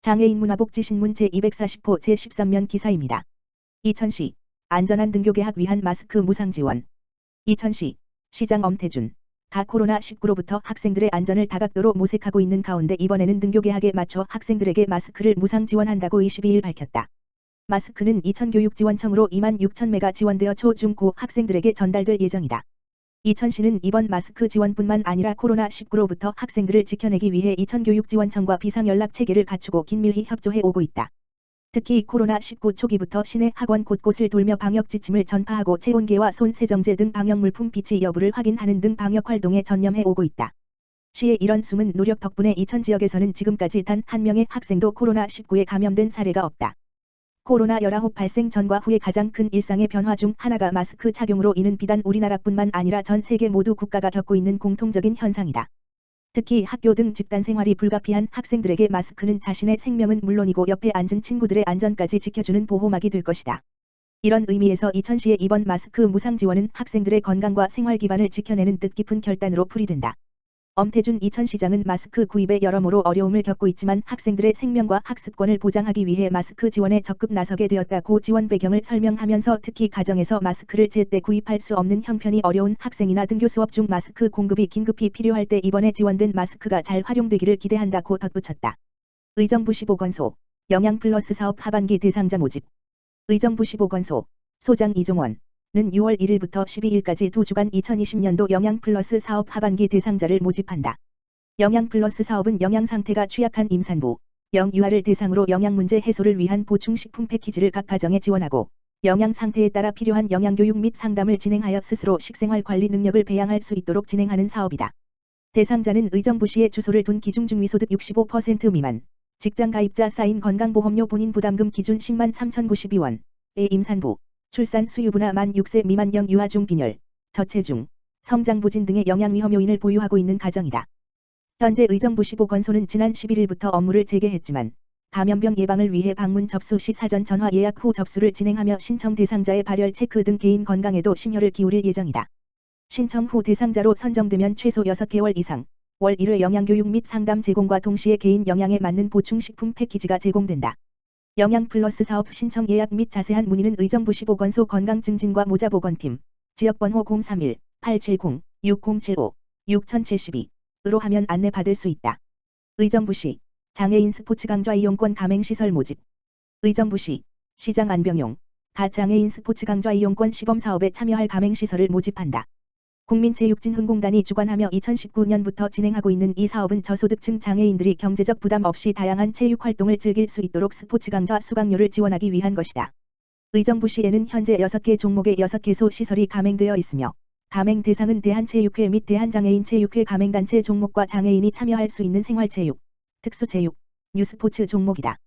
장애인 문화복지신문 제240호 제13면 기사입니다. 이천시 안전한 등교 개학 위한 마스크 무상 지원. 이천시 시장 엄태준 가 코로나19로부터 학생들의 안전을 다각도로 모색하고 있는 가운데 이번에는 등교 개학에 맞춰 학생들에게 마스크를 무상 지원한다고 22일 밝혔다. 마스크는 이천교육지원청으로 2만 6천 매가 지원되어 초, 중, 고 학생들에게 전달될 예정이다. 이천시는 이번 마스크 지원뿐만 아니라 코로나19로부터 학생들을 지켜내기 위해 이천교육지원청과 비상연락체계를 갖추고 긴밀히 협조해 오고 있다. 특히 코로나19 초기부터 시내 학원 곳곳을 돌며 방역 지침을 전파하고 체온계와 손 세정제 등 방역물품 비치 여부를 확인하는 등 방역활동에 전념해 오고 있다. 시의 이런 숨은 노력 덕분에 이천 지역에서는 지금까지 단 한 명의 학생도 코로나19에 감염된 사례가 없다. 코로나19 발생 전과 후의 가장 큰 일상의 변화 중 하나가 마스크 착용으로 인한 비단 우리나라뿐만 아니라 전 세계 모두 국가가 겪고 있는 공통적인 현상이다. 특히 학교 등 집단 생활이 불가피한 학생들에게 마스크는 자신의 생명은 물론이고 옆에 앉은 친구들의 안전까지 지켜주는 보호막이 될 것이다. 이런 의미에서 이천시의 이번 마스크 무상 지원은 학생들의 건강과 생활 기반을 지켜내는 뜻깊은 결단으로 풀이된다. 엄태준 이천시장은 마스크 구입에 여러모로 어려움을 겪고 있지만 학생들의 생명과 학습권을 보장하기 위해 마스크 지원에 적극 나서게 되었다고 지원 배경을 설명하면서 특히 가정에서 마스크를 제때 구입할 수 없는 형편이 어려운 학생이나 등교 수업 중 마스크 공급이 긴급히 필요할 때 이번에 지원된 마스크가 잘 활용되기를 기대한다고 덧붙였다. 의정부시 보건소 영양플러스 사업 하반기 대상자 모집. 의정부시 보건소 소장 이종원 는 6월 1일부터 12일까지 2주간 2020년도 영양플러스 사업 하반기 대상자를 모집한다. 영양플러스 사업은 영양 상태가 취약한 임산부, 영유아를 대상으로 영양 문제 해소를 위한 보충식품 패키지를 각 가정에 지원하고 영양 상태에 따라 필요한 영양교육 및 상담을 진행하여 스스로 식생활 관리 능력을 배양할 수 있도록 진행하는 사업이다. 대상자는 의정부시에 주소를 둔 기중 중위소득 65% 미만, 직장 가입자 사인 건강보험료 본인 부담금 기준 10만 3,092원, 의 임산부, 출산 수유부나 만 6세 미만 영유아 중 빈혈, 저체중, 성장 부진 등의 영양 위험 요인을 보유하고 있는 가정이다. 현재 의정부시 보건소는 지난 11일부터 업무를 재개했지만 감염병 예방을 위해 방문 접수 시 사전 전화 예약 후 접수를 진행하며 신청 대상자의 발열 체크 등 개인 건강에도 심혈을 기울일 예정이다. 신청 후 대상자로 선정되면 최소 6개월 이상, 월 1회 영양교육 및 상담 제공과 동시에 개인 영양에 맞는 보충식품 패키지가 제공된다. 영양플러스 사업 신청 예약 및 자세한 문의는 의정부시 보건소 건강증진과 모자보건팀, 지역번호 031-870-6075-6072으로 하면 안내받을 수 있다. 의정부시 장애인 스포츠 강좌 이용권 가맹시설 모집. 의정부시 시장 안병용 가 장애인 스포츠 강좌 이용권 시범사업에 참여할 가맹시설을 모집한다. 국민체육진흥공단이 주관하며 2019년부터 진행하고 있는 이 사업은 저소득층 장애인들이 경제적 부담 없이 다양한 체육활동을 즐길 수 있도록 스포츠 강좌 수강료를 지원하기 위한 것이다. 의정부시에는 현재 6개 종목의 6개소 시설이 가맹되어 있으며 가맹 대상은 대한체육회 및 대한장애인체육회 가맹단체 종목과 장애인이 참여할 수 있는 생활체육, 특수체육, 뉴스포츠 종목이다.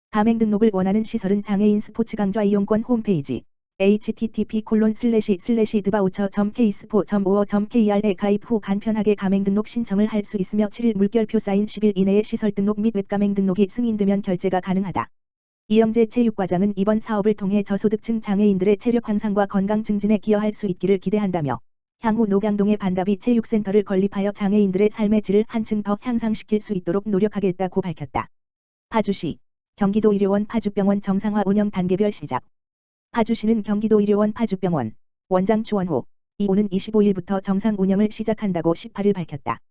가맹 등록을 원하는 시설은 장애인 스포츠 강좌 이용권 홈페이지 http://dvaoucher.kspo.or.kr에 가입 후 간편하게 가맹 등록 신청을 할 수 있으며 7일 물결표 사인 10일 이내에 시설 등록 및 웹가맹 등록이 승인되면 결제가 가능하다. 이영재 체육과장은 이번 사업을 통해 저소득층 장애인들의 체력 향상과 건강 증진에 기여할 수 있기를 기대한다며 향후 녹양동에 반다비 체육센터를 건립하여 장애인들의 삶의 질을 한층 더 향상시킬 수 있도록 노력하겠다고 밝혔다. 파주시 경기도 의료원 파주병원 정상화 운영 단계별 시작. 파주시는 경기도 의료원 파주병원 원장 추원호 이호는 25일부터 정상 운영을 시작한다고 18일 밝혔다.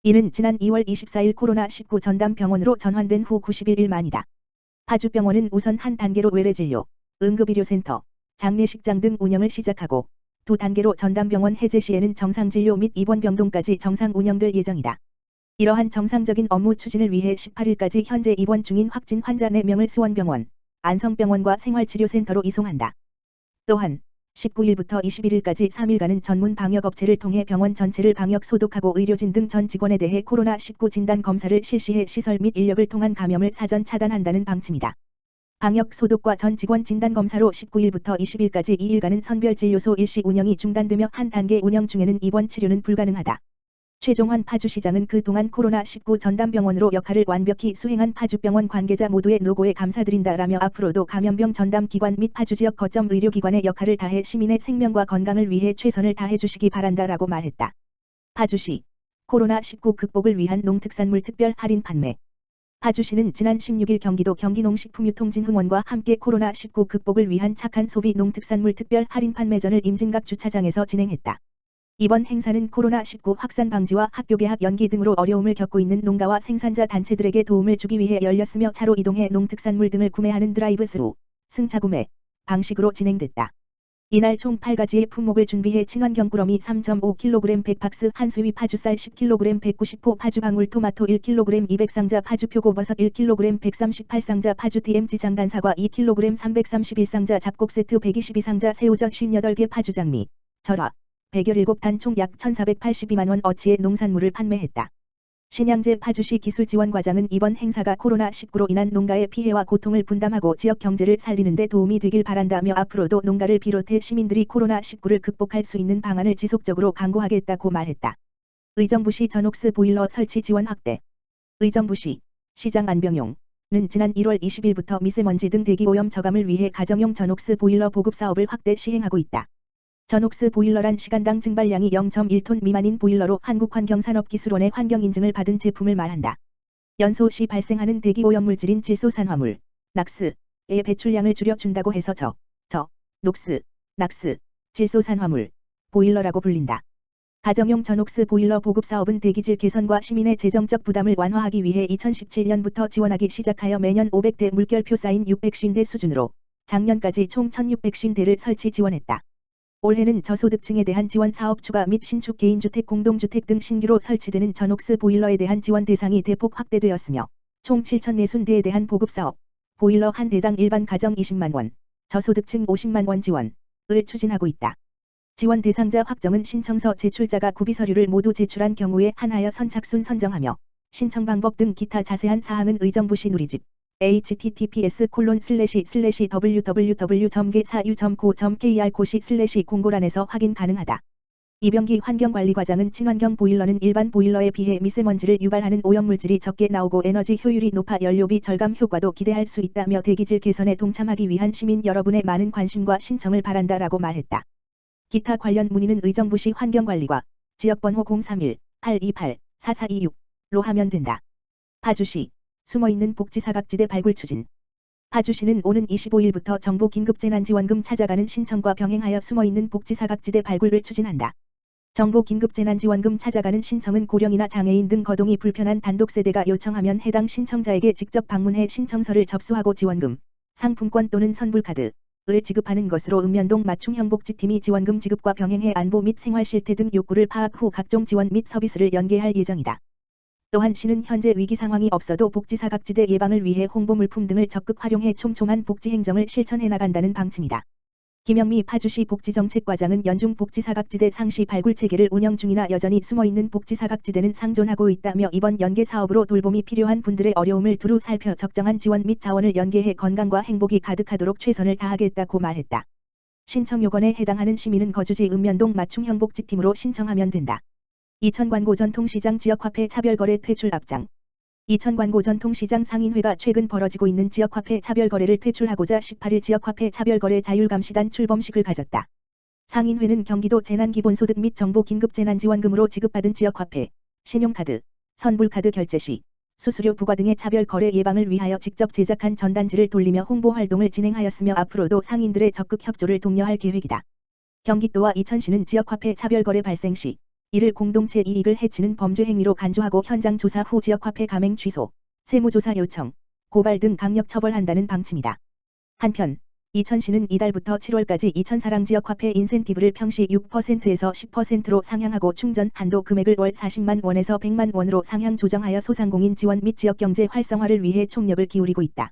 이는 지난 2월 24일 코로나19 전담병원으로 전환된 후 91일 만이다. 파주병원은 우선 한 단계로 외래진료, 응급의료센터, 장례식장 등 운영을 시작하고 두 단계로 전담병원 해제 시에는 정상진료 및 입원 병동까지 정상 운영될 예정이다. 이러한 정상적인 업무 추진을 위해 18일까지 현재 입원 중인 확진 환자 4명을 수원병원, 안성병원과 생활치료센터로 이송한다. 또한 19일부터 21일까지 3일간은 전문 방역업체를 통해 병원 전체를 방역 소독하고 의료진 등 전 직원에 대해 코로나19 진단 검사를 실시해 시설 및 인력을 통한 감염을 사전 차단한다는 방침이다. 방역 소독과 전 직원 진단 검사로 19일부터 20일까지 2일간은 선별진료소 일시 운영이 중단되며 한 단계 운영 중에는 입원 치료는 불가능하다. 최종환 파주시장은 그동안 코로나19 전담병원으로 역할을 완벽히 수행한 파주병원 관계자 모두의 노고에 감사드린다라며 앞으로도 감염병 전담기관 및 파주지역 거점 의료기관의 역할을 다해 시민의 생명과 건강을 위해 최선을 다해 주시기 바란다라고 말했다. 파주시 코로나19 극복을 위한 농특산물 특별 할인 판매. 파주시는 지난 16일 경기도 경기농식품유통진흥원과 함께 코로나19 극복을 위한 착한 소비 농특산물 특별 할인 판매전을 임진각 주차장에서 진행했다. 이번 행사는 코로나19 확산 방지와 학교 개학 연기 등으로 어려움을 겪고 있는 농가와 생산자 단체들에게 도움을 주기 위해 열렸으며 차로 이동해 농특산물 등을 구매하는 드라이브스루, 승차 구매 방식으로 진행됐다. 이날 총 8가지의 품목을 준비해 친환경 꾸러미 3.5kg 100박스, 한수위 파주쌀 10kg 190호, 파주 방울토마토 1kg 200상자, 파주 표고버섯 1kg 138상자, 파주 DMG 장단사과 2kg 331상자, 잡곡 세트 122상자, 새우젓 58개, 파주 장미, 절화 117단 총 약 1,482만원 어치의 농산물을 판매했다. 신양재 파주시 기술지원과장은 이번 행사가 코로나19로 인한 농가의 피해와 고통을 분담하고 지역 경제를 살리는 데 도움이 되길 바란다며 앞으로도 농가를 비롯해 시민들이 코로나19를 극복할 수 있는 방안을 지속적으로 강구하겠다고 말했다. 의정부시 전옥스 보일러 설치 지원 확대. 의정부시 시장 안병용은 지난 1월 20일부터 미세먼지 등 대기오염 저감을 위해 가정용 전옥스 보일러 보급 사업을 확대 시행하고 있다. 전옥스 보일러란 시간당 증발량이 0.1톤 미만인 보일러로 한국환경산업기술원의 환경인증을 받은 제품을 말한다. 연소 시 발생하는 대기오염 물질인 질소산화물, 낙스의 배출량을 줄여준다고 해서 녹스, 낙스, 질소산화물, 보일러라고 불린다. 가정용 전옥스 보일러 보급 사업은 대기질 개선과 시민의 재정적 부담을 완화하기 위해 2017년부터 지원하기 시작하여 매년 500대 물결표 쌓인 650대 수준으로 작년까지 총 1650대를 설치 지원했다. 올해는 저소득층에 대한 지원 사업 추가 및 신축 개인주택 공동주택 등 신규로 설치되는 전옥스 보일러에 대한 지원 대상이 대폭 확대되었으며 총 7,040대에 대한 보급사업, 보일러 한 대당 일반 가정 20만원, 저소득층 50만원 지원을 추진하고 있다. 지원 대상자 확정은 신청서 제출자가 구비서류를 모두 제출한 경우에 한하여 선착순 선정하며 신청 방법 등 기타 자세한 사항은 의정부시 누리집 https://www.ge사유.co.kr/공고란에서 확인 가능하다. 이병기 환경관리과장은 친환경 보일러는 일반 보일러에 비해 미세먼지를 유발하는 오염물질이 적게 나오고 에너지 효율이 높아 연료비 절감 효과도 기대할 수 있다며 대기질 개선에 동참하기 위한 시민 여러분의 많은 관심과 신청을 바란다라고 말했다. 기타 관련 문의는 의정부시 환경관리과 지역번호 031-828-4426로 하면 된다. 파주시 숨어있는 복지사각지대 발굴 추진. 파주시는 오는 25일부터 정부 긴급재난지원금 찾아가는 신청과 병행하여 숨어있는 복지사각지대 발굴을 추진한다. 정부 긴급재난지원금 찾아가는 신청은 고령이나 장애인 등 거동이 불편한 단독세대가 요청하면 해당 신청자에게 직접 방문해 신청서를 접수하고 지원금, 상품권 또는 선불카드를 지급하는 것으로 읍면동 맞춤형복지팀이 지원금 지급과 병행해 안보 및 생활실태 등 욕구를 파악 후 각종 지원 및 서비스를 연계할 예정이다. 또한 시는 현재 위기 상황이 없어도 복지사각지대 예방을 위해 홍보 물품 등을 적극 활용해 촘촘한 복지 행정을 실천해 나간다는 방침이다. 김영미 파주시 복지정책과장은 연중 복지사각지대 상시 발굴 체계를 운영 중이나 여전히 숨어있는 복지사각지대는 상존하고 있다며 이번 연계 사업으로 돌봄이 필요한 분들의 어려움을 두루 살펴 적정한 지원 및 자원을 연계해 건강과 행복이 가득하도록 최선을 다하겠다고 말했다. 신청 요건에 해당하는 시민은 거주지 읍면동 맞춤형 복지팀으로 신청하면 된다. 이천관고전통시장 지역화폐 차별거래 퇴출 앞장. 이천관고전통시장 상인회가 최근 벌어지고 있는 지역화폐 차별거래를 퇴출하고자 18일 지역화폐 차별거래 자율감시단 출범식을 가졌다. 상인회는 경기도 재난기본소득 및 정부 긴급재난지원금으로 지급받은 지역화폐, 신용카드, 선불카드 결제 시 수수료 부과 등의 차별거래 예방을 위하여 직접 제작한 전단지를 돌리며 홍보 활동을 진행하였으며 앞으로도 상인들의 적극 협조를 독려할 계획이다. 경기도와 이천시는 지역화폐 차별거래 발생 시 이를 공동체 이익을 해치는 범죄 행위로 간주하고 현장 조사 후 지역화폐 감행 취소, 세무조사 요청, 고발 등 강력 처벌한다는 방침이다. 한편 이천시는 이달부터 7월까지 이천사랑 지역화폐 인센티브를 평시 6%에서 10%로 상향하고 충전 한도 금액을 월 40만 원에서 100만 원으로 상향 조정하여 소상공인 지원 및 지역경제 활성화를 위해 총력을 기울이고 있다.